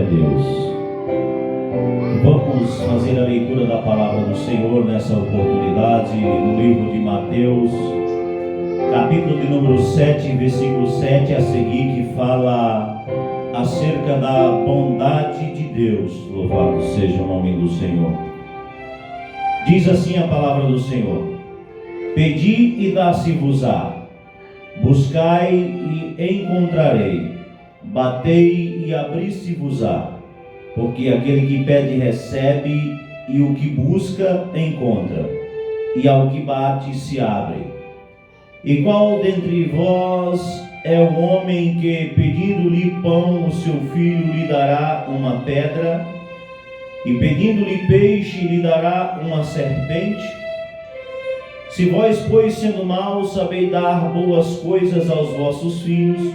Deus. Vamos fazer a leitura da palavra do Senhor nessa oportunidade no livro de Mateus, capítulo de número 7, versículo 7 a seguir, que fala acerca da bondade de Deus. Louvado seja o nome do Senhor. Diz assim a palavra do Senhor: Pedi e dá-se-vos-á, buscai e encontrarei, batei e abri-se-vos-á. Porque aquele que pede recebe, e o que busca encontra, e ao que bate se abre. E qual dentre vós é o homem que, pedindo-lhe pão, o seu filho lhe dará uma pedra? E pedindo-lhe peixe, lhe dará uma serpente? Se vós, pois, sendo maus, sabeis dar boas coisas aos vossos filhos,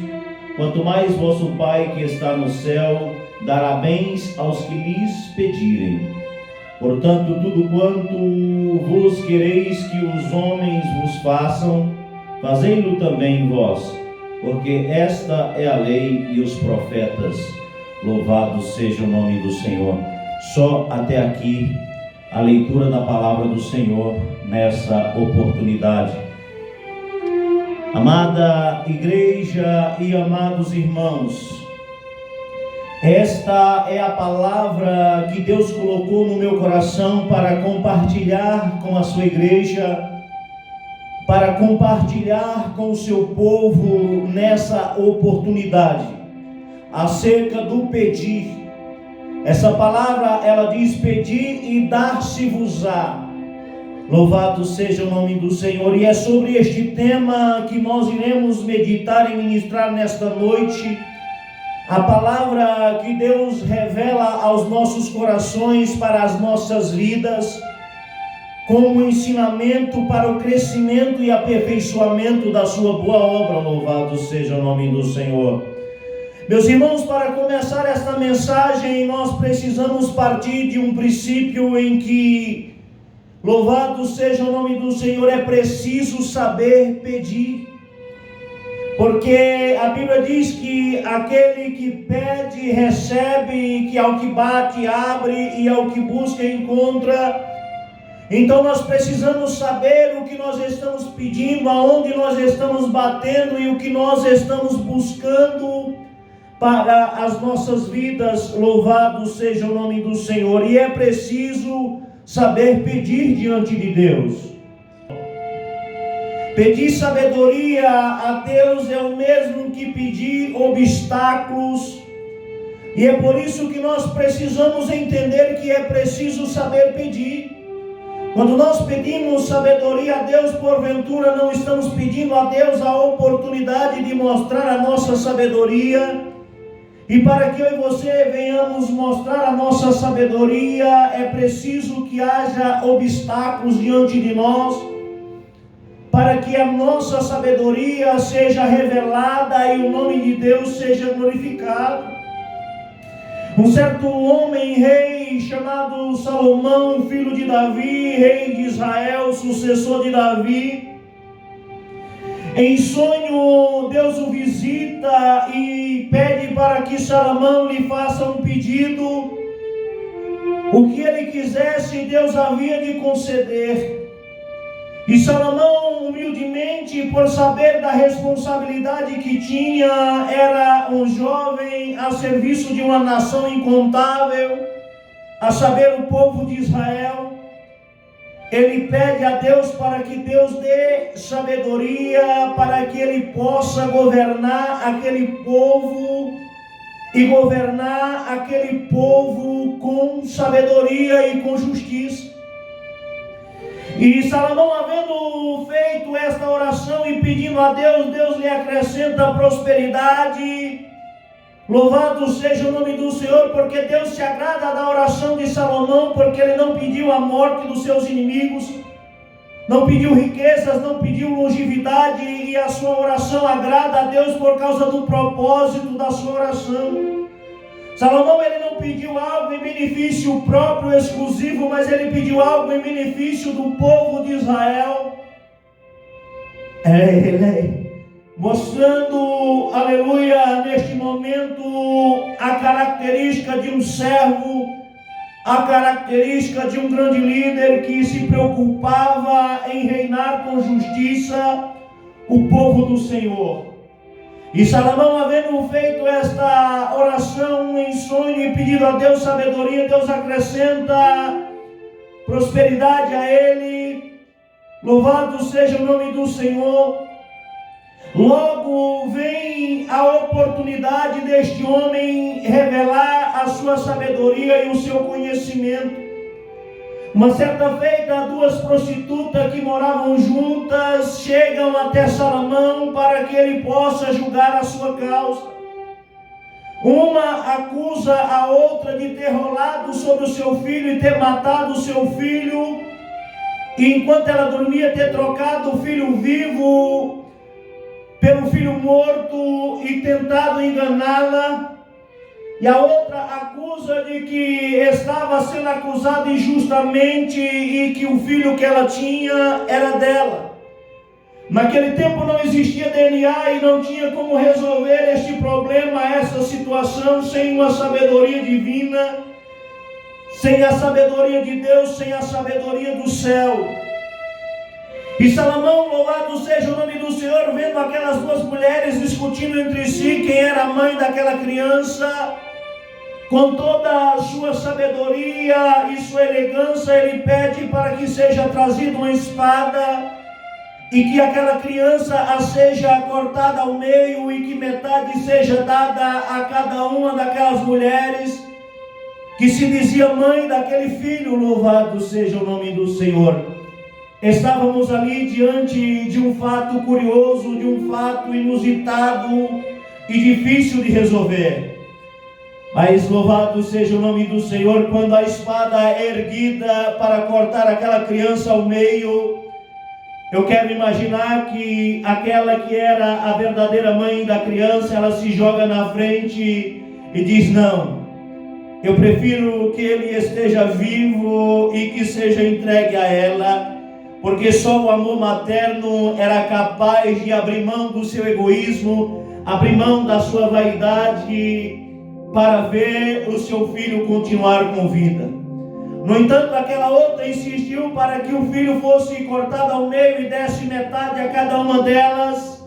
quanto mais vosso Pai que está no céu dará bens aos que lhes pedirem. Portanto, tudo quanto vos quereis que os homens vos façam, fazei-lo também vós, porque esta é a lei e os profetas. Louvado seja o nome do Senhor. Só até aqui a leitura da palavra do Senhor nessa oportunidade. Amada igreja e amados irmãos, esta é a palavra que Deus colocou no meu coração para compartilhar com a sua igreja, para compartilhar com o seu povo nessa oportunidade, acerca do pedir. Essa palavra, ela diz: pedir e dar-se-vos-á. Louvado seja o nome do Senhor. E é sobre este tema que nós iremos meditar e ministrar nesta noite. A palavra que Deus revela aos nossos corações para as nossas vidas, como ensinamento para o crescimento e aperfeiçoamento da sua boa obra. Louvado seja o nome do Senhor. Meus irmãos, para começar esta mensagem, nós precisamos partir de um princípio em que, louvado seja o nome do Senhor, é preciso saber pedir. Porque a Bíblia diz que aquele que pede, recebe, que ao que bate, abre, e ao que busca, encontra. Então nós precisamos saber o que nós estamos pedindo, aonde nós estamos batendo e o que nós estamos buscando para as nossas vidas. Louvado seja o nome do Senhor. E é preciso saber pedir diante de Deus. Pedir sabedoria a Deus é o mesmo que pedir obstáculos. E é por isso que nós precisamos entender que é preciso saber pedir. Quando nós pedimos sabedoria a Deus, porventura não estamos pedindo a Deus a oportunidade de mostrar a nossa sabedoria. E para que eu e você venhamos mostrar a nossa sabedoria, é preciso que haja obstáculos diante de nós, para que a nossa sabedoria seja revelada e o nome de Deus seja glorificado. Um certo homem, rei, chamado Salomão, filho de Davi, rei de Israel, sucessor de Davi, em sonho Deus o visita e pede para que Salomão lhe faça um pedido. O que ele quisesse, Deus havia de conceder. E Salomão, humildemente, por saber da responsabilidade que tinha, era um jovem a serviço de uma nação incontável, a saber, o povo de Israel. Ele pede a Deus para que Deus dê sabedoria, para que ele possa governar aquele povo e governar aquele povo com sabedoria e com justiça. E Salomão, havendo feito esta oração e pedindo a Deus, Deus lhe acrescenta prosperidade. Louvado seja o nome do Senhor, porque Deus se agrada da oração de Salomão, porque ele não pediu a morte dos seus inimigos, não pediu riquezas, não pediu longevidade, e a sua oração agrada a Deus por causa do propósito da sua oração. Salomão, ele não pediu algo em benefício próprio, exclusivo, mas ele pediu algo em benefício do povo de Israel. mostrando, aleluia, neste momento, a característica de um servo, a característica de um grande líder que se preocupava em reinar com justiça o povo do Senhor. E Salomão, havendo feito esta oração em sonho e pedido a Deus sabedoria, Deus acrescenta prosperidade a ele. Louvado seja o nome do Senhor. Logo vem a oportunidade deste homem revelar a sua sabedoria e o seu conhecimento. Uma certa feita, duas prostitutas que moravam juntas chegam até Salomão para que ele possa julgar a sua causa. Uma acusa a outra de ter rolado sobre o seu filho e ter matado o seu filho, e enquanto ela dormia ter trocado o filho vivo pelo filho morto e tentado enganá-la. E a outra acusa de que estava sendo acusada injustamente e que o filho que ela tinha era dela. Naquele tempo não existia DNA e não tinha como resolver este problema, essa situação, sem uma sabedoria divina, sem a sabedoria de Deus, sem a sabedoria do céu. E Salomão, louvado seja o nome do Senhor, vendo aquelas duas mulheres discutindo entre si quem era a mãe daquela criança, com toda a sua sabedoria e sua elegância, ele pede para que seja trazida uma espada e que aquela criança seja cortada ao meio e que metade seja dada a cada uma daquelas mulheres que se dizia mãe daquele filho. Louvado seja o nome do Senhor. Estávamos ali diante de um fato curioso, de um fato inusitado e difícil de resolver. Mas louvado seja o nome do Senhor, quando a espada é erguida para cortar aquela criança ao meio, eu quero imaginar que aquela que era a verdadeira mãe da criança, ela se joga na frente e diz: não, eu prefiro que ele esteja vivo e que seja entregue a ela, porque só o amor materno era capaz de abrir mão do seu egoísmo, abrir mão da sua vaidade, para ver o seu filho continuar com vida. No entanto, aquela outra insistiu para que o filho fosse cortado ao meio e desse metade a cada uma delas.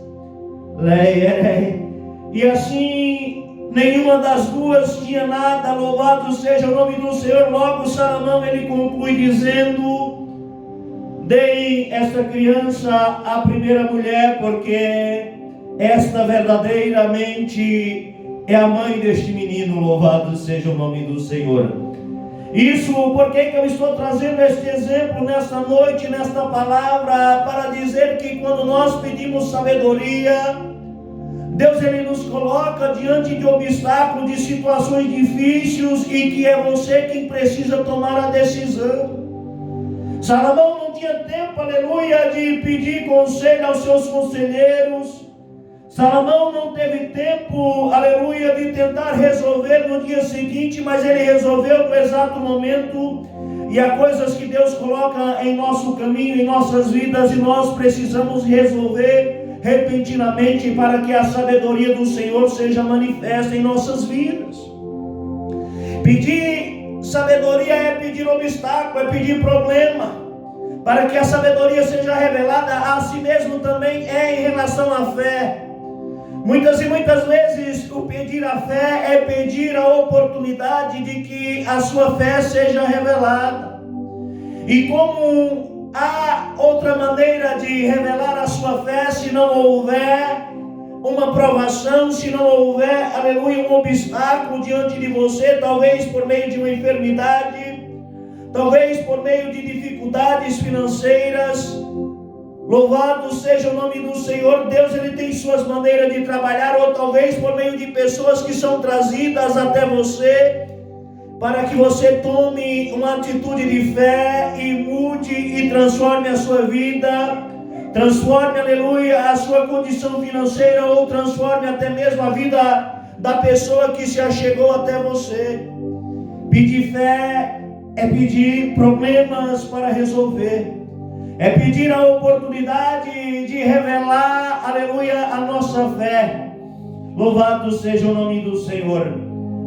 E assim, nenhuma das duas tinha nada. Louvado seja o nome do Senhor. Logo Salomão, ele conclui dizendo: deem esta criança à primeira mulher, porque esta verdadeiramente é a mãe deste menino. Louvado seja o nome do Senhor. Isso, por que eu estou trazendo este exemplo nesta noite, nesta palavra? Para dizer que quando nós pedimos sabedoria, Deus ele nos coloca diante de obstáculos, de situações difíceis, e que é você quem precisa tomar a decisão. Salomão não tinha tempo, aleluia, de pedir conselho aos seus conselheiros. Salomão não teve tempo, aleluia, de tentar resolver no dia seguinte, mas ele resolveu no exato momento. E há coisas que Deus coloca em nosso caminho, em nossas vidas, e nós precisamos resolver repentinamente para que a sabedoria do Senhor seja manifesta em nossas vidas. Pedir sabedoria é pedir obstáculo, é pedir problema. Para que a sabedoria seja revelada a si mesmo também é em relação à fé. Muitas e muitas vezes o pedir a fé é pedir a oportunidade de que a sua fé seja revelada. E como há outra maneira de revelar a sua fé se não houver uma provação, se não houver, aleluia, um obstáculo diante de você, talvez por meio de uma enfermidade, talvez por meio de dificuldades financeiras. Louvado seja o nome do Senhor. Deus ele tem suas maneiras de trabalhar, ou talvez por meio de pessoas que são trazidas até você, para que você tome uma atitude de fé e mude e transforme a sua vida, transforme, aleluia, a sua condição financeira, ou transforme até mesmo a vida da pessoa que se achegou até você. Pedir fé é pedir problemas para resolver. é pedir a oportunidade de revelar, aleluia, a nossa fé. Louvado seja o nome do Senhor.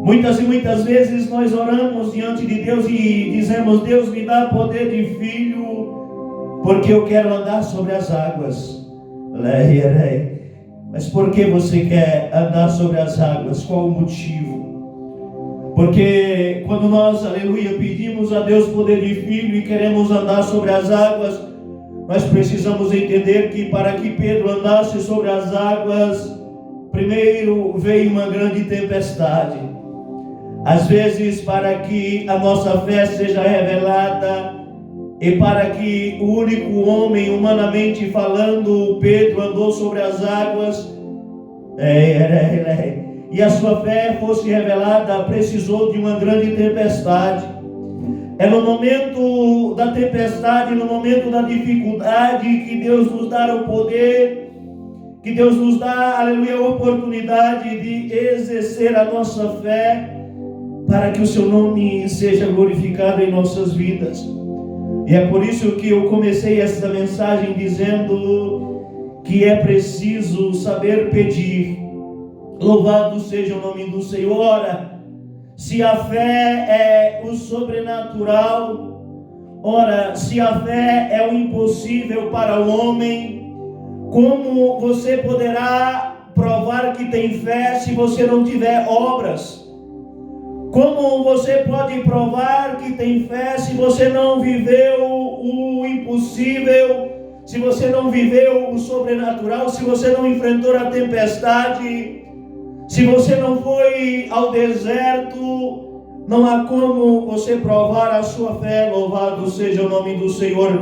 Muitas e muitas vezes nós oramos diante de Deus e dizemos: Deus, me dá poder de filho, porque eu quero andar sobre as águas. Mas por que você quer andar sobre as águas? Qual o motivo? Porque quando nós, aleluia, pedimos a Deus poder de filho e queremos andar sobre as águas, nós precisamos entender que para que Pedro andasse sobre as águas, primeiro veio uma grande tempestade. Às vezes, para que a nossa fé seja revelada e para que o único homem, humanamente falando, Pedro, andou sobre as águas, e a sua fé fosse revelada, precisou de uma grande tempestade. É no momento da tempestade, no momento da dificuldade, que Deus nos dá o poder, que Deus nos dá, aleluia, a oportunidade de exercer a nossa fé, para que o seu nome seja glorificado em nossas vidas. E é por isso que eu comecei esta mensagem dizendo que é preciso saber pedir. Louvado seja o nome do Senhor. Ora, se a fé é o sobrenatural, ora, se a fé é o impossível para o homem, como você poderá provar que tem fé se você não tiver obras? Como você pode provar que tem fé se você não viveu o impossível, se você não viveu o sobrenatural, se você não enfrentou a tempestade, se você não foi ao deserto? Não há como você provar a sua fé. Louvado seja o nome do Senhor,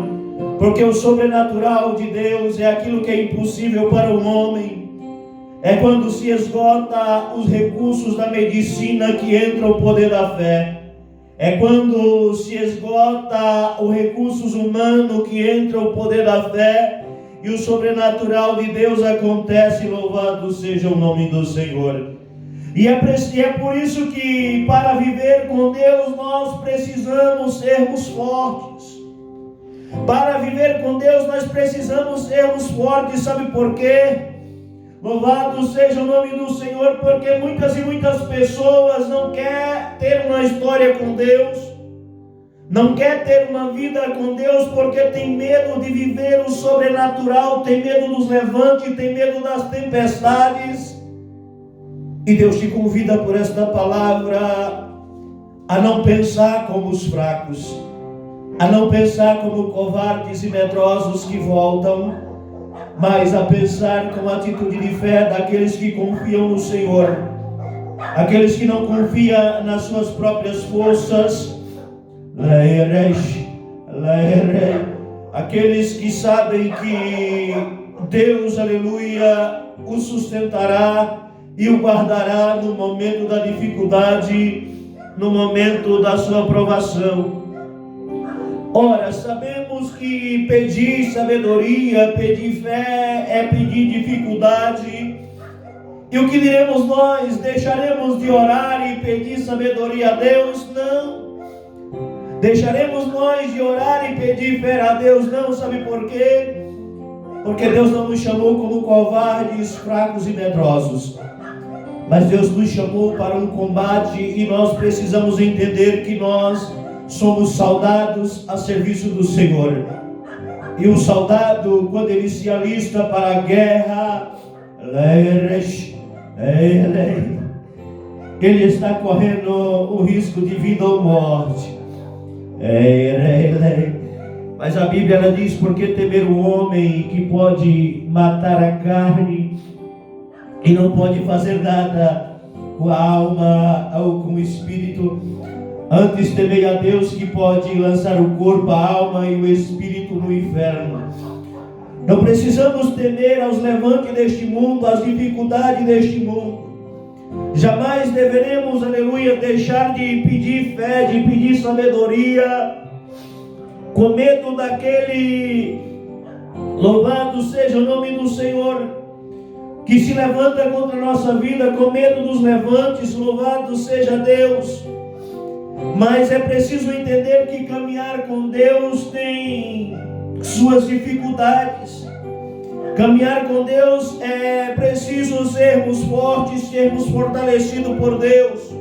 porque o sobrenatural de Deus é aquilo que é impossível para o homem. É quando se esgota os recursos da medicina que entra o poder da fé. É quando se esgota os recursos humanos que entra o poder da fé e o sobrenatural de Deus acontece. Louvado seja o nome do Senhor. E é por isso que para viver com Deus nós precisamos sermos fortes. Para viver com Deus nós precisamos sermos fortes. Sabe por quê? Louvado seja o nome do Senhor, porque muitas e muitas pessoas não querem ter uma história com Deus, não quer ter uma vida com Deus, porque tem medo de viver o sobrenatural, tem medo dos levantes, tem medo das tempestades. E Deus te convida por esta palavra a não pensar como os fracos, a não pensar como covardes e medrosos que voltam, mas a pensar com a atitude de fé daqueles que confiam no Senhor, aqueles que não confiam nas suas próprias forças, aqueles que sabem que Deus, aleluia, o sustentará e o guardará no momento da dificuldade, no momento da sua provação. Ora, sabemos que pedir sabedoria, pedir fé, é pedir dificuldade. E o que diremos nós? Deixaremos de orar e pedir sabedoria a Deus? Não. Deixaremos nós de orar e pedir fé a Deus? Não. Sabe por quê? Porque Deus não nos chamou como covardes, fracos e medrosos. Mas Deus nos chamou para um combate e nós precisamos entender que nós somos soldados a serviço do Senhor. E o soldado, quando ele se alista para a guerra, ele está correndo o risco de vida ou morte. Mas a Bíblia ela diz: porque temer o homem que pode matar a carne e não pode fazer nada com a alma ou com o espírito. Antes temei a Deus que pode lançar o corpo, a alma e o espírito no inferno. Não precisamos temer aos levantes deste mundo, às dificuldades deste mundo. Jamais deveremos, aleluia, deixar de pedir fé, de pedir sabedoria, com medo daquele, louvado seja o nome do Senhor, que se levanta contra a nossa vida, com medo dos levantes. Louvado seja Deus. Mas é preciso entender que caminhar com Deus tem suas dificuldades. Caminhar com Deus é preciso sermos fortes, sermos fortalecidos por Deus.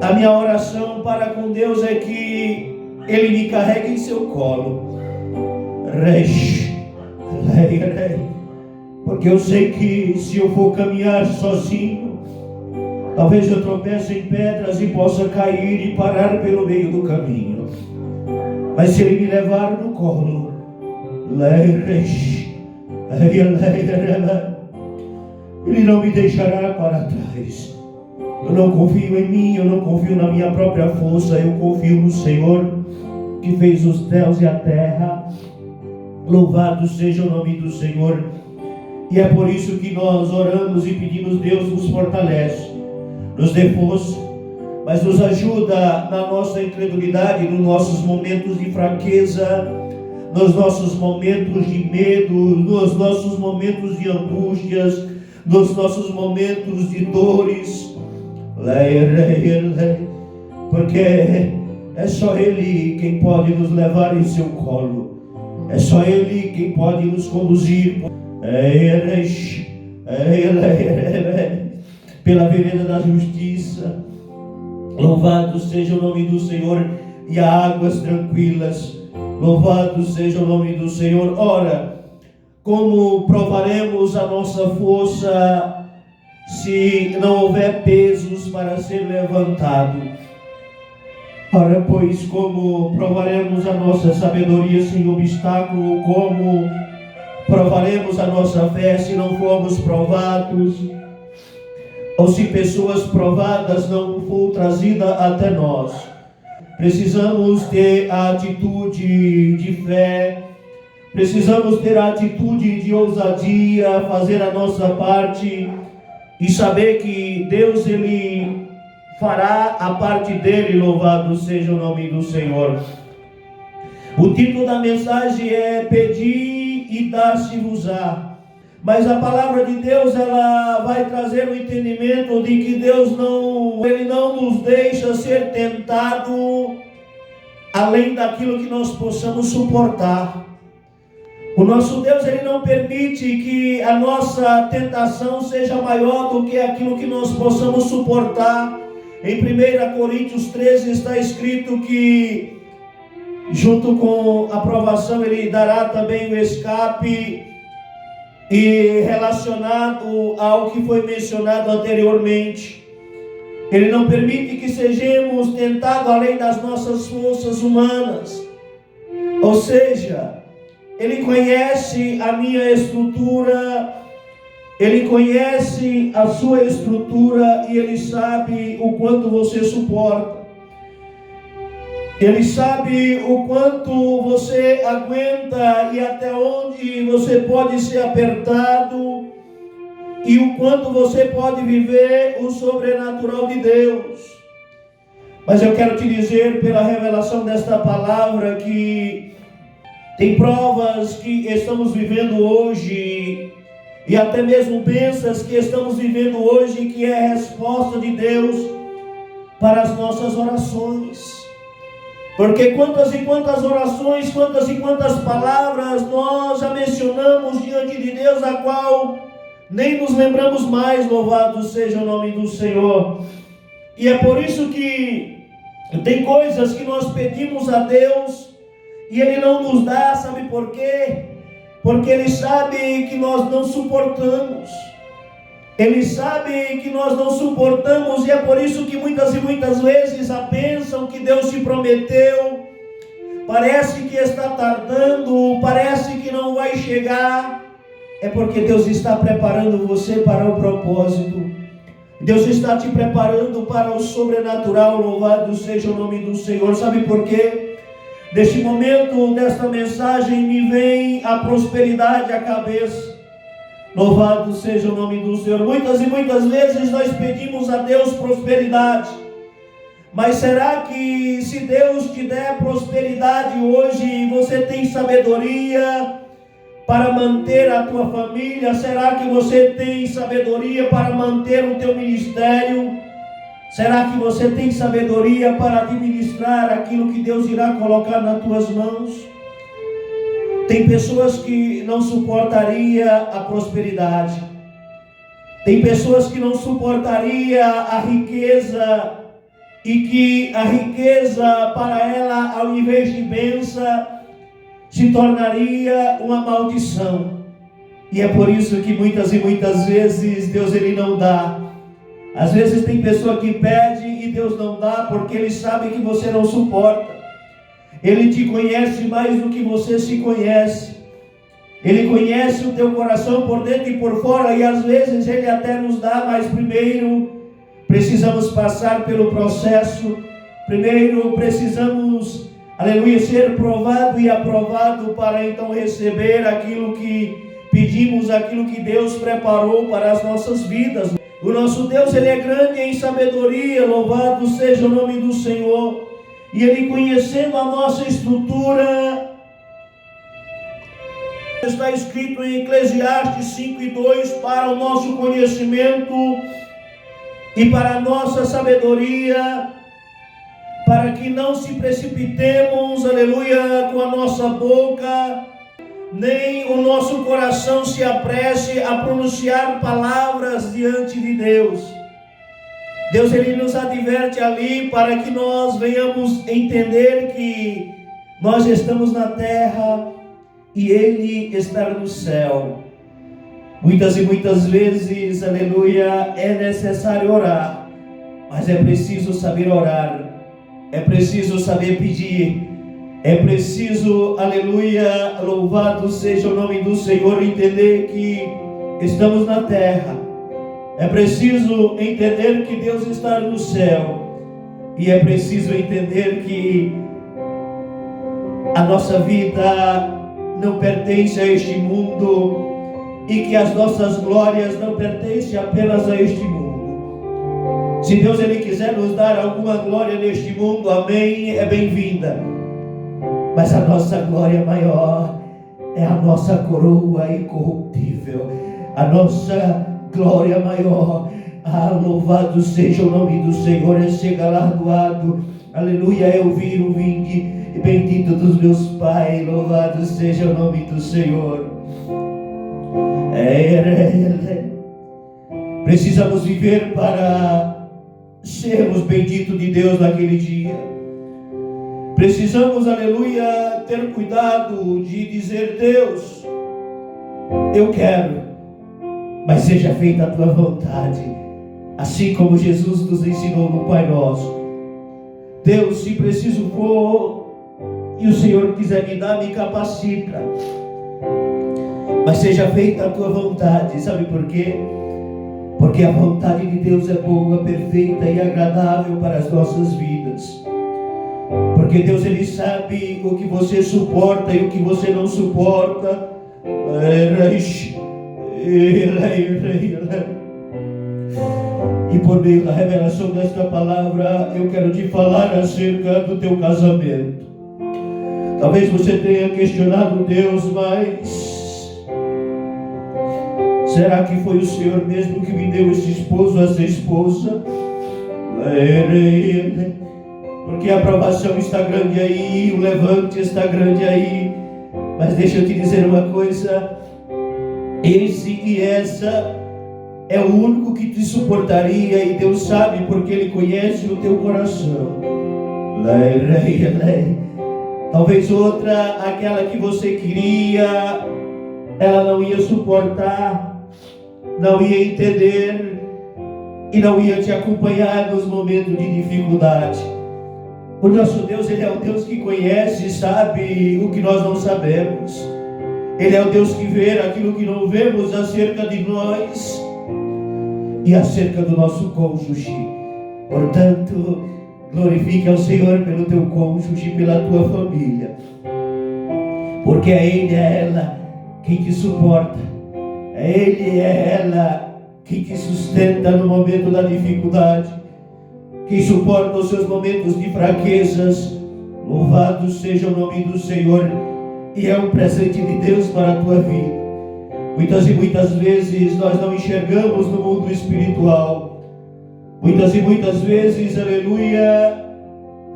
A minha oração para com Deus é que Ele me carregue em seu colo. Porque eu sei que se eu for caminhar sozinho, talvez eu tropece em pedras e possa cair e parar pelo meio do caminho. Mas se Ele me levar no colo, Ele não me deixará para trás. Eu não confio em mim, eu não confio na minha própria força, eu confio no Senhor que fez os céus e a terra. Louvado seja o nome do Senhor. E é por isso que nós oramos e pedimos: Deus nos fortalece, nos dê força, mas nos ajuda na nossa incredulidade, nos nossos momentos de fraqueza, nos nossos momentos de medo, nos nossos momentos de angústias, nos nossos momentos de dores. Porque é só Ele quem pode nos levar em seu colo. É só Ele quem pode nos conduzir pela vereda da justiça. Louvado seja o nome do Senhor. E há águas tranquilas. Louvado seja o nome do Senhor. Ora, como provaremos a nossa força se não houver pesos para ser levantado? Ora, pois, como provaremos a nossa sabedoria sem obstáculo? Como provaremos a nossa fé se não formos provados? Ou se pessoas provadas não for trazida até nós? Precisamos ter a atitude de fé, precisamos ter a atitude de ousadia, fazer a nossa parte e saber que Deus, Ele fará a parte dele. Louvado seja o nome do Senhor. O título da mensagem é Pedir e dar-se-vos-á. Mas a palavra de Deus, ela vai trazer o entendimento de que Deus Ele não nos deixa ser tentado além daquilo que nós possamos suportar. O nosso Deus, Ele não permite que a nossa tentação seja maior do que aquilo que nós possamos suportar. Em 1 Coríntios 13 está escrito que junto com a provação Ele dará também o escape. E relacionado ao que foi mencionado anteriormente, Ele não permite que sejamos tentados além das nossas forças humanas. Ou seja, Ele conhece a minha estrutura, Ele conhece a sua estrutura e Ele sabe o quanto você suporta. Ele sabe o quanto você aguenta e até onde você pode ser apertado e o quanto você pode viver o sobrenatural de Deus. Mas eu quero te dizer pela revelação desta palavra que tem provas que estamos vivendo hoje e até mesmo bênçãos que estamos vivendo hoje que é a resposta de Deus para as nossas orações. Porque quantas e quantas orações, quantas e quantas palavras nós já mencionamos diante de Deus, a qual nem nos lembramos mais. Louvado seja o nome do Senhor. E é por isso que tem coisas que nós pedimos a Deus e Ele não nos dá. Sabe por quê? Porque Ele sabe que nós não suportamos. Ele sabe que nós não suportamos, e é por isso que muitas e muitas vezes a bênção que Deus te prometeu parece que está tardando, parece que não vai chegar. É porque Deus está preparando você para o propósito. Deus está te preparando para o sobrenatural. Louvado seja o nome do Senhor. Sabe por quê? Neste momento, desta mensagem, me vem a prosperidade à cabeça. Louvado seja o nome do Senhor. Muitas e muitas vezes nós pedimos a Deus prosperidade. Mas será que se Deus te der prosperidade hoje, você tem sabedoria para manter a tua família? Será que você tem sabedoria para manter o teu ministério? Será que você tem sabedoria para administrar aquilo que Deus irá colocar nas tuas mãos? Tem pessoas que não suportaria a prosperidade. Tem pessoas que não suportaria a riqueza e que a riqueza para ela, ao invés de bênção, se tornaria uma maldição. E é por isso que muitas e muitas vezes Deus ele não dá. Às vezes tem pessoa que pede e Deus não dá porque Ele sabe que você não suporta. Ele te conhece mais do que você se conhece. Ele conhece o teu coração por dentro e por fora, e às vezes Ele até nos dá, mas primeiro precisamos passar pelo processo. Primeiro precisamos, aleluia, ser provado e aprovado para então receber aquilo que pedimos, aquilo que Deus preparou para as nossas vidas. O nosso Deus, Ele é grande em sabedoria, louvado seja o nome do Senhor. E Ele, conhecendo a nossa estrutura, está escrito em Eclesiastes 5:2, para o nosso conhecimento e para a nossa sabedoria, para que não se precipitemos, aleluia, com a nossa boca, nem o nosso coração se apresse a pronunciar palavras diante de Deus. Deus, Ele nos adverte ali para que nós venhamos entender que nós estamos na terra e Ele está no céu. Muitas e muitas vezes, aleluia, é necessário orar, mas é preciso saber orar, é preciso saber pedir, é preciso, aleluia, louvado seja o nome do Senhor, entender que estamos na terra. É preciso entender que Deus está no céu. E é preciso entender que a nossa vida não pertence a este mundo e que as nossas glórias não pertencem apenas a este mundo. Se Deus Ele quiser nos dar alguma glória neste mundo, amém, é bem-vinda. Mas a nossa glória maior é a nossa coroa incorruptível. A nossa glória maior, louvado seja o nome do Senhor, é ser galardoado, aleluia, é ouvir o vinde, bendito dos meus pais, louvado seja o nome do Senhor. Precisamos viver para sermos benditos de Deus naquele dia. Precisamos, aleluia, ter cuidado de dizer: Deus, eu quero, mas seja feita a tua vontade, assim como Jesus nos ensinou no Pai Nosso. Deus, se preciso for, e o Senhor quiser me dar, me capacita, mas seja feita a tua vontade. Sabe por quê? Porque a vontade de Deus é boa, perfeita e agradável para as nossas vidas. Porque Deus, Ele sabe o que você suporta e o que você não suporta. E por meio da revelação desta palavra, eu quero te falar acerca do teu casamento. Talvez você tenha questionado Deus, mas será que foi o Senhor mesmo que me deu esse esposo, essa esposa? Porque a aprovação está grande aí, o levante está grande aí. Mas deixa eu te dizer uma coisa: esse e essa é o único que te suportaria, e Deus sabe, porque Ele conhece o teu coração. Talvez outra, aquela que você queria, ela não ia suportar, não ia entender e não ia te acompanhar nos momentos de dificuldade. O nosso Deus, Ele é o Deus que conhece e sabe o que nós não sabemos. Ele é o Deus que vê aquilo que não vemos acerca de nós e acerca do nosso cônjuge. Portanto, glorifique ao Senhor pelo teu cônjuge, pela tua família, porque é Ele, é ela quem te suporta, é Ele, é ela quem te sustenta no momento da dificuldade, quem suporta os seus momentos de fraquezas. Louvado seja o nome do Senhor, e é um presente de Deus para a tua vida. Muitas e muitas vezes nós não enxergamos no mundo espiritual. Muitas e muitas vezes, aleluia,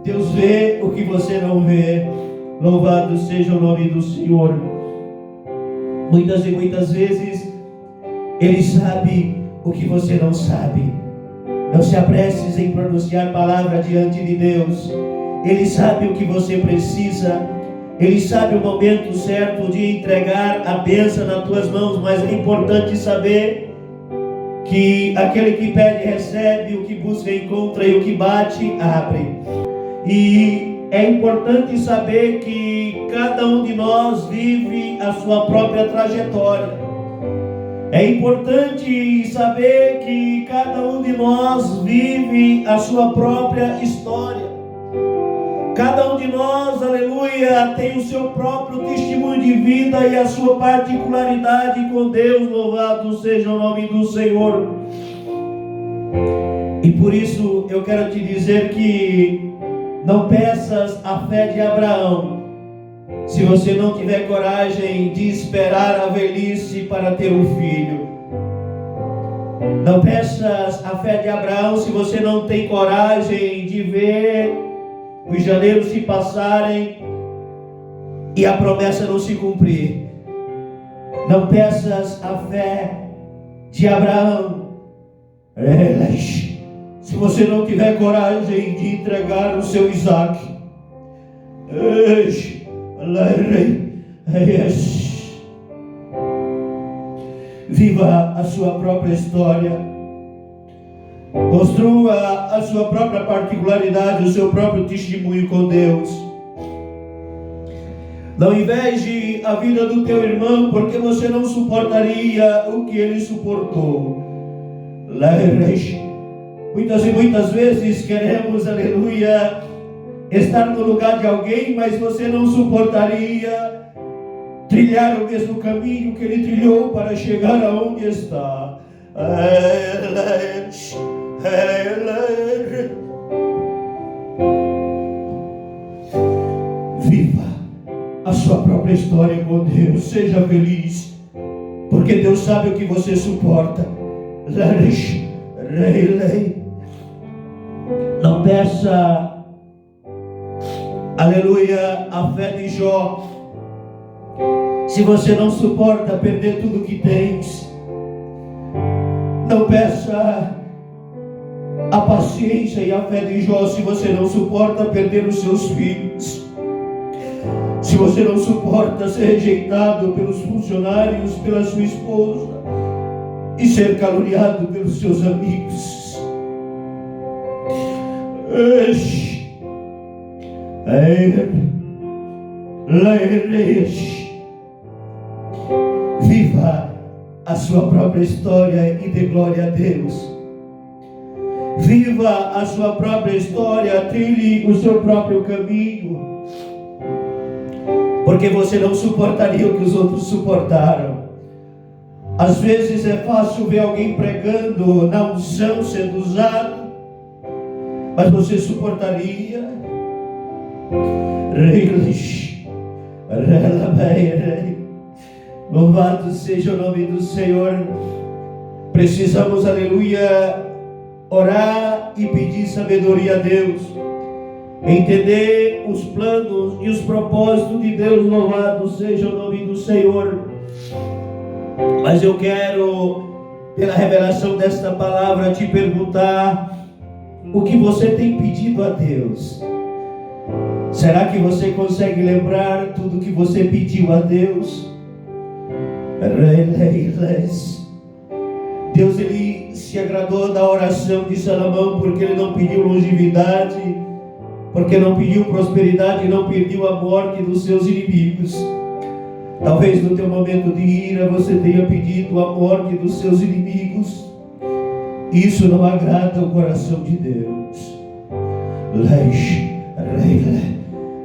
Deus vê o que você não vê. Louvado seja o nome do Senhor. Muitas e muitas vezes Ele sabe o que você não sabe. Não se apresses em pronunciar palavra diante de Deus. Ele sabe o que você precisa. Ele sabe o momento certo de entregar a bênção nas tuas mãos. Mas é importante saber que aquele que pede recebe, o que busca encontra e o que bate abre. E é importante saber que cada um de nós vive a sua própria trajetória. É importante saber que cada um de nós vive a sua própria história. Cada um de nós, aleluia, tem o seu próprio testemunho de vida e a sua particularidade com Deus. Louvado seja o nome do Senhor. E por isso eu quero te dizer que não peças a fé de Abraão, se você não tiver coragem de esperar a velhice para ter um filho. Não peças a fé de Abraão se você não tem coragem de ver os janeiros se passarem e a promessa não se cumprir. Não peças a fé de Abraão se você não tiver coragem de entregar o seu Isaac. Viva a sua própria história. Construa a sua própria particularidade, o seu próprio testemunho com Deus. Não inveje a vida do teu irmão, porque você não suportaria o que ele suportou. Muitas e muitas vezes queremos, aleluia, estar no lugar de alguém, mas você não suportaria trilhar o mesmo caminho que ele trilhou para chegar aonde está. Viva a sua própria história com Deus. Seja feliz, porque Deus sabe o que você suporta. Não peça, aleluia, a fé de Jó, se você não suporta perder tudo que tens. Não peça a paciência e a fé de Jó se você não suporta perder os seus filhos. Se você não suporta ser rejeitado pelos funcionários, pela sua esposa e ser caluniado pelos seus amigos. Viva a sua própria história e dê glória a Deus. Viva a sua própria história, trilhe o seu próprio caminho, porque você não suportaria o que os outros suportaram. Às vezes é fácil ver alguém pregando na unção, sendo usado, mas você suportaria? Louvado seja o nome do Senhor. Precisamos, aleluia, orar e pedir sabedoria a Deus, entender os planos e os propósitos de Deus. Louvado seja o nome do Senhor. Mas eu quero, pela revelação desta palavra, te perguntar: o que você tem pedido a Deus? Será que você consegue lembrar tudo que você pediu a Deus? Deus, ele se agradou da oração de Salomão, porque ele não pediu longevidade, porque não pediu prosperidade, não pediu a morte dos seus inimigos. Talvez no teu momento de ira você tenha pedido a morte dos seus inimigos. Isso não agrada o coração de Deus.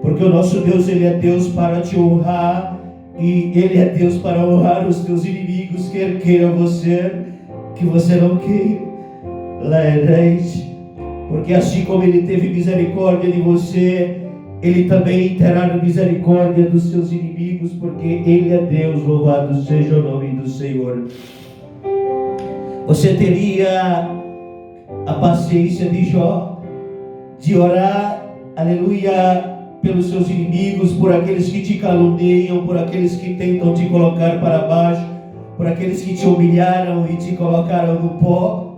Porque o nosso Deus, ele é Deus para te honrar, e ele é Deus para honrar os teus inimigos, quer queira você, que você não queira. Porque assim como ele teve misericórdia de você, ele também terá misericórdia dos seus inimigos, porque ele é Deus. Louvado seja o nome do Senhor. Você teria a paciência de Jó, de orar, aleluia, pelos seus inimigos, por aqueles que te caluniam, por aqueles que tentam te colocar para baixo, por aqueles que te humilharam e te colocaram no pó.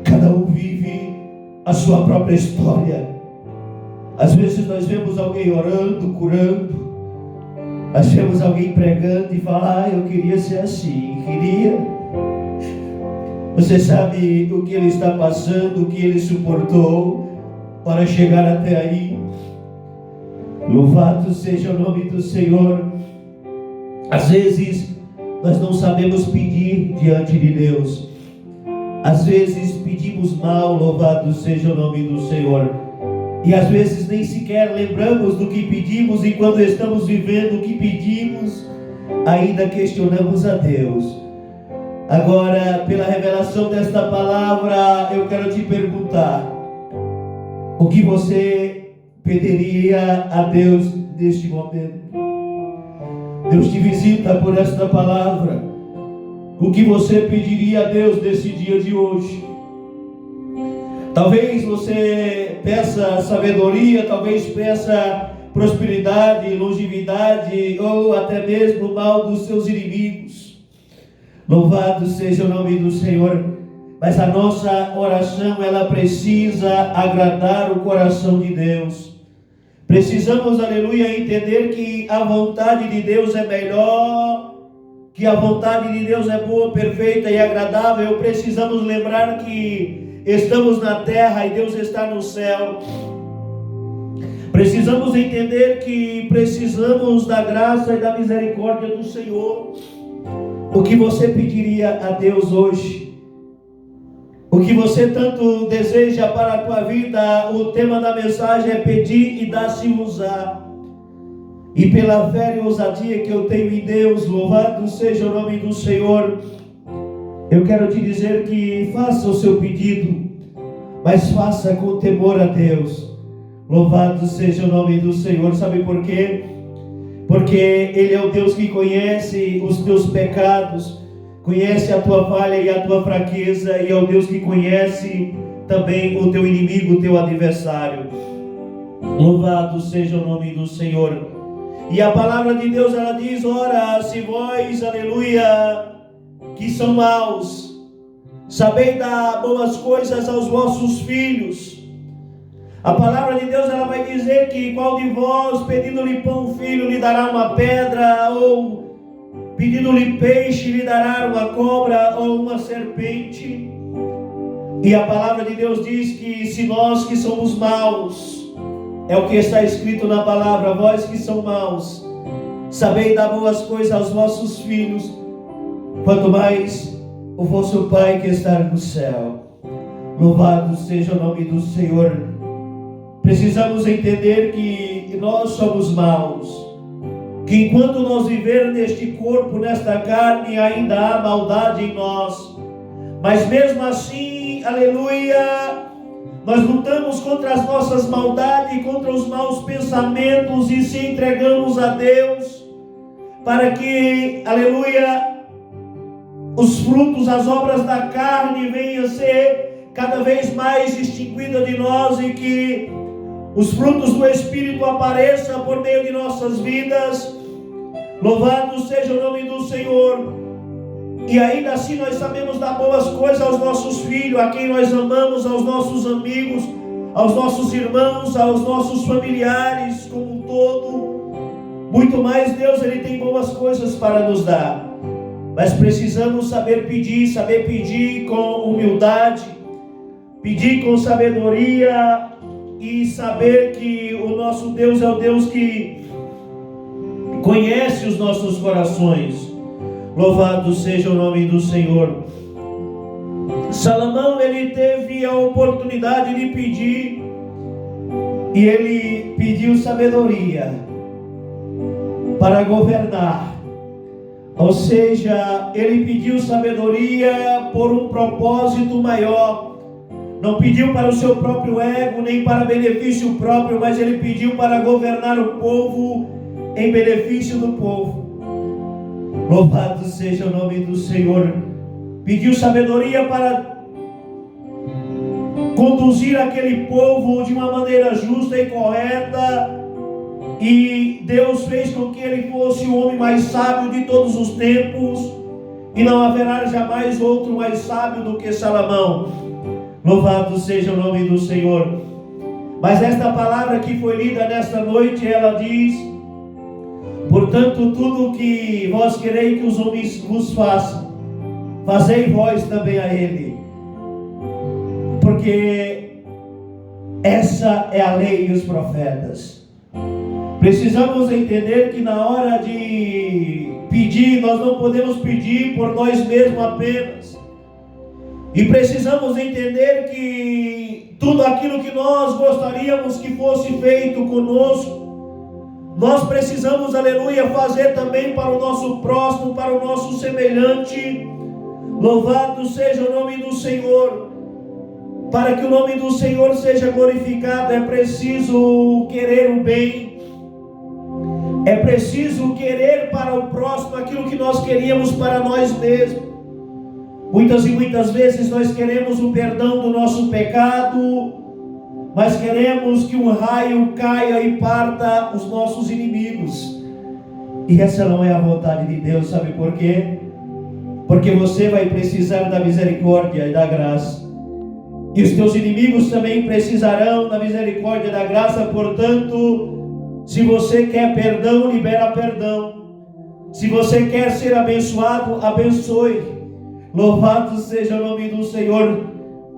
Cada um vive a sua própria história. Às vezes nós vemos alguém orando, curando. Nós vemos alguém pregando e falar: eu queria ser assim, queria. Você sabe o que ele está passando, o que ele suportou para chegar até aí. Louvado seja o nome do Senhor. Às vezes nós não sabemos pedir diante de Deus. Às vezes pedimos mal, louvado seja o nome do Senhor. E às vezes nem sequer lembramos do que pedimos, e quando estamos vivendo o que pedimos, ainda questionamos a Deus. Agora, pela revelação desta palavra, eu quero te perguntar: o que você pediria a Deus neste momento? Deus te visita por esta palavra. O que você pediria a Deus nesse dia de hoje? Talvez você peça sabedoria, talvez peça prosperidade, longevidade, ou até mesmo o mal dos seus inimigos. Louvado seja o nome do Senhor. Mas a nossa oração, ela precisa agradar o coração de Deus. Precisamos, aleluia, entender que a vontade de Deus é melhor, que a vontade de Deus é boa, perfeita e agradável. Precisamos lembrar que estamos na terra e Deus está no céu. Precisamos entender que precisamos da graça e da misericórdia do Senhor. O que você pediria a Deus hoje? O que você tanto deseja para a tua vida? O tema da mensagem é pedir e dar-se-vos-á. E pela fé e ousadia que eu tenho em Deus, louvado seja o nome do Senhor, eu quero te dizer que faça o seu pedido, mas faça com temor a Deus. Louvado seja o nome do Senhor. Sabe por quê? Porque Ele é o Deus que conhece os teus pecados, conhece a tua falha e a tua fraqueza, e é o Deus que conhece também o teu inimigo, o teu adversário. Louvado seja o nome do Senhor. E a palavra de Deus, ela diz: ora, se vós, aleluia, que são maus, sabei dar boas coisas aos vossos filhos. A palavra de Deus, ela vai dizer que qual de vós, pedindo-lhe pão, filho, lhe dará uma pedra, ou pedindo-lhe peixe, lhe dará uma cobra ou uma serpente. E a palavra de Deus diz que se nós que somos maus, é o que está escrito na palavra: vós que são maus, sabei dar boas coisas aos vossos filhos, quanto mais o vosso Pai que está no céu. Louvado seja o nome do Senhor. Precisamos entender que nós somos maus, que enquanto nós vivermos neste corpo, nesta carne, ainda há maldade em nós. Mas mesmo assim, aleluia, nós lutamos contra as nossas maldades, contra os maus pensamentos, e se entregamos a Deus para que, aleluia, os frutos, as obras da carne venham a ser cada vez mais extinguidas de nós, e que os frutos do Espírito apareçam por meio de nossas vidas. Louvado seja o nome do Senhor. E ainda assim nós sabemos dar boas coisas aos nossos filhos, a quem nós amamos, aos nossos amigos, aos nossos irmãos, aos nossos familiares como um todo. Muito mais, Deus, Ele tem boas coisas para nos dar. Mas precisamos saber pedir com humildade, pedir com sabedoria, e saber que o nosso Deus é o Deus que conhece os nossos corações. Louvado seja o nome do Senhor. Salomão, ele teve a oportunidade de pedir, e ele pediu sabedoria para governar. Ou seja, ele pediu sabedoria por um propósito maior. Não pediu para o seu próprio ego, nem para benefício próprio, mas ele pediu para governar o povo em benefício do povo. Louvado seja o nome do Senhor. Pediu sabedoria para conduzir aquele povo de uma maneira justa e correta, e Deus fez com que ele fosse o homem mais sábio de todos os tempos, e não haverá jamais outro mais sábio do que Salomão. Louvado seja o nome do Senhor. Mas esta palavra que foi lida nesta noite, ela diz: portanto, tudo o que vós quereis que os homens vos façam, fazei vós também a ele. Porque essa é a lei e os profetas. Precisamos entender que na hora de pedir, nós não podemos pedir por nós mesmos apenas. E precisamos entender que tudo aquilo que nós gostaríamos que fosse feito conosco, nós precisamos, aleluia, fazer também para o nosso próximo, para o nosso semelhante. Louvado seja o nome do Senhor. Para que o nome do Senhor seja glorificado, é preciso querer o bem. É preciso querer para o próximo aquilo que nós queríamos para nós mesmos. Muitas e muitas vezes nós queremos o perdão do nosso pecado, mas queremos que um raio caia e parta os nossos inimigos. E essa não é a vontade de Deus, sabe por quê? Porque você vai precisar da misericórdia e da graça. E os teus inimigos também precisarão da misericórdia e da graça. Portanto, se você quer perdão, libera perdão. Se você quer ser abençoado, abençoe. Louvado seja o nome do Senhor.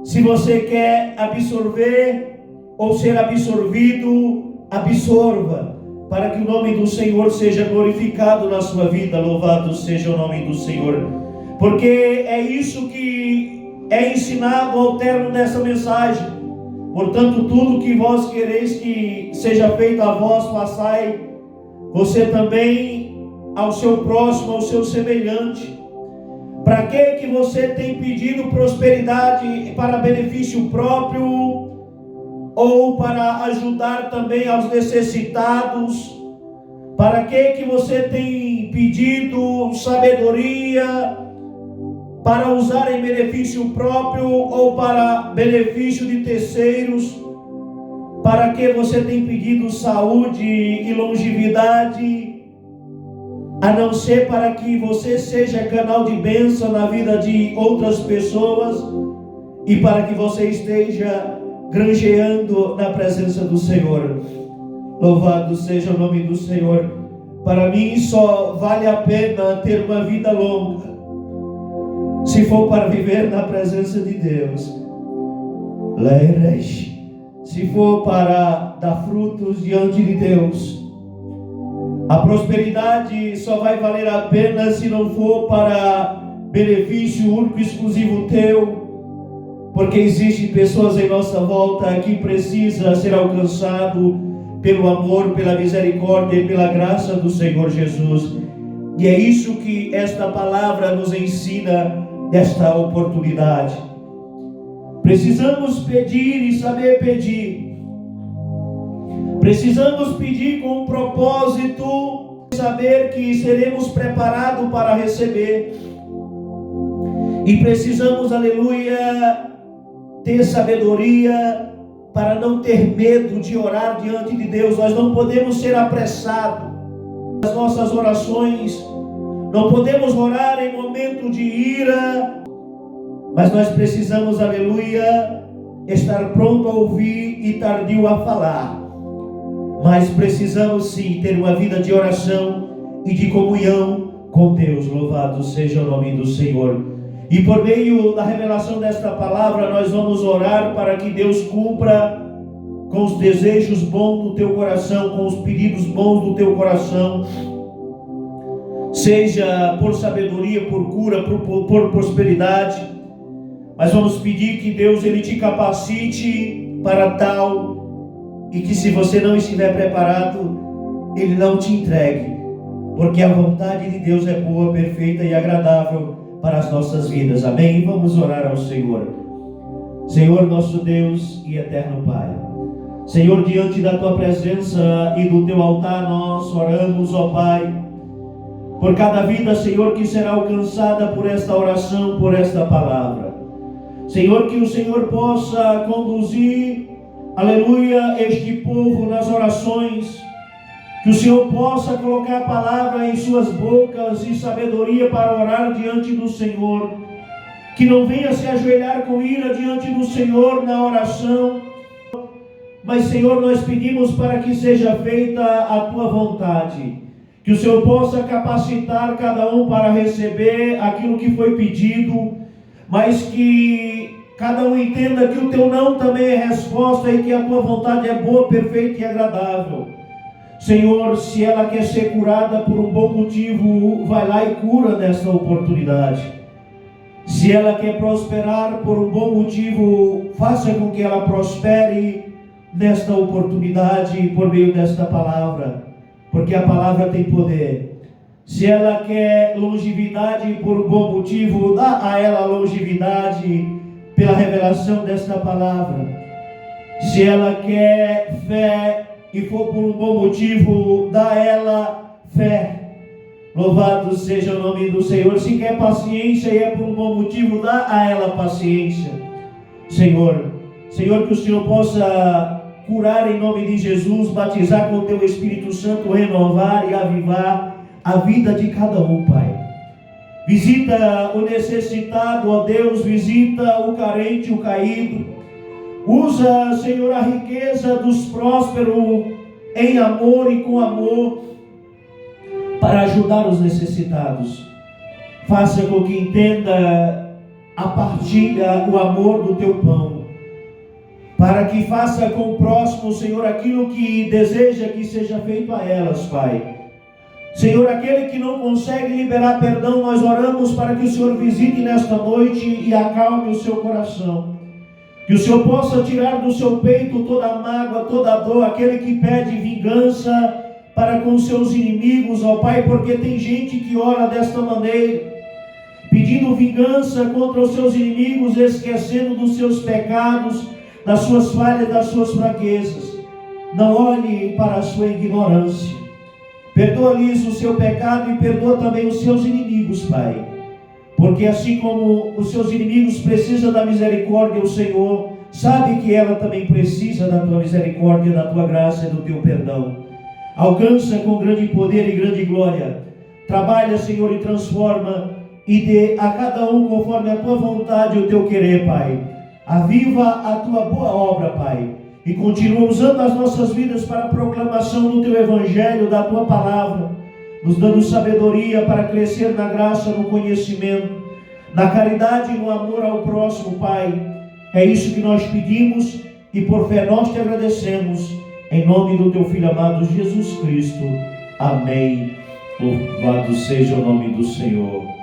Se você quer absorver ou ser absorvido, absorva, para que o nome do Senhor seja glorificado na sua vida. Louvado seja o nome do Senhor. Porque é isso que é ensinado ao termo dessa mensagem. Portanto, tudo que vós quereis que seja feito a vós, façai você também ao seu próximo, ao seu semelhante. Para que você tem pedido prosperidade para benefício próprio, ou para ajudar também aos necessitados? Para que você tem pedido sabedoria para usar em benefício próprio ou para benefício de terceiros? Para que você tem pedido saúde e longevidade, a não ser para que você seja canal de bênção na vida de outras pessoas e para que você esteja granjeando na presença do Senhor? Louvado seja o nome do Senhor. Para mim só vale a pena ter uma vida longa se for para viver na presença de Deus. Se for para dar frutos diante de Deus. A prosperidade só vai valer a pena se não for para benefício único e exclusivo teu, porque existem pessoas em nossa volta que precisam ser alcançado pelo amor, pela misericórdia e pela graça do Senhor Jesus. E é isso que esta palavra nos ensina nesta oportunidade. Precisamos pedir e saber pedir. Precisamos pedir com um propósito, saber que seremos preparados para receber. E precisamos, aleluia, ter sabedoria para não ter medo de orar diante de Deus. Nós não podemos ser apressados nas nossas orações. Não podemos orar em momento de ira, mas nós precisamos, aleluia, estar pronto a ouvir e tardio a falar. Mas precisamos sim ter uma vida de oração e de comunhão com Deus. Louvado seja o nome do Senhor. E por meio da revelação desta palavra, nós vamos orar para que Deus cumpra com os desejos bons do teu coração, com os pedidos bons do teu coração, seja por sabedoria, por cura, por prosperidade. Mas vamos pedir que Deus ele te capacite para tal, e que se você não estiver preparado, Ele não te entregue, porque a vontade de Deus é boa, perfeita e agradável para as nossas vidas. Amém? Vamos orar ao Senhor. Senhor nosso Deus e eterno Pai, Senhor, diante da Tua presença e do Teu altar nós oramos, ó Pai, por cada vida, Senhor, que será alcançada por esta oração, por esta palavra. Senhor, que o Senhor possa conduzir, aleluia, este povo nas orações, que o Senhor possa colocar a palavra em suas bocas e sabedoria para orar diante do Senhor, que não venha se ajoelhar com ira diante do Senhor na oração, mas, Senhor, nós pedimos para que seja feita a Tua vontade, que o Senhor possa capacitar cada um para receber aquilo que foi pedido, mas que cada um entenda que o Teu não também é resposta e que a Tua vontade é boa, perfeita e agradável. Senhor, se ela quer ser curada por um bom motivo, vai lá e cura nesta oportunidade. Se ela quer prosperar por um bom motivo, faça com que ela prospere nesta oportunidade por meio desta palavra, porque a palavra tem poder. Se ela quer longevidade por um bom motivo, dá a ela longevidade pela revelação desta palavra. Se ela quer fé e for por um bom motivo, dá a ela fé. Louvado seja o nome do Senhor. Se quer paciência e é por um bom motivo, dá a ela paciência. Senhor, que o Senhor possa curar em nome de Jesus, batizar com o Teu Espírito Santo, renovar e avivar a vida de cada um, Pai. Visita o necessitado, ó Deus, visita o carente, o caído. Usa, Senhor, a riqueza dos prósperos em amor e com amor para ajudar os necessitados. Faça com que entenda a partilha, o amor do Teu pão, para que faça com o próximo, Senhor, aquilo que deseja que seja feito a elas, Pai. Senhor, aquele que não consegue liberar perdão, nós oramos para que o Senhor visite nesta noite e acalme o seu coração. Que o Senhor possa tirar do seu peito toda a mágoa, toda a dor, aquele que pede vingança para com os seus inimigos, ó Pai, porque tem gente que ora desta maneira, pedindo vingança contra os seus inimigos, esquecendo dos seus pecados, das suas falhas, das suas fraquezas. Não olhe para a sua ignorância. Perdoa-lhes o seu pecado e perdoa também os seus inimigos, Pai. Porque assim como os seus inimigos precisam da misericórdia, o Senhor sabe que ela também precisa da Tua misericórdia, da Tua graça e do Teu perdão. Alcança com grande poder e grande glória. Trabalha, Senhor, e transforma e dê a cada um conforme a Tua vontade e o Teu querer, Pai. Aviva a Tua boa obra, Pai, e continua usando as nossas vidas para a proclamação do Teu Evangelho, da Tua palavra, nos dando sabedoria para crescer na graça, no conhecimento, na caridade e no amor ao próximo, Pai. É isso que nós pedimos e por fé nós Te agradecemos, em nome do Teu Filho amado Jesus Cristo. Amém. Louvado seja o nome do Senhor.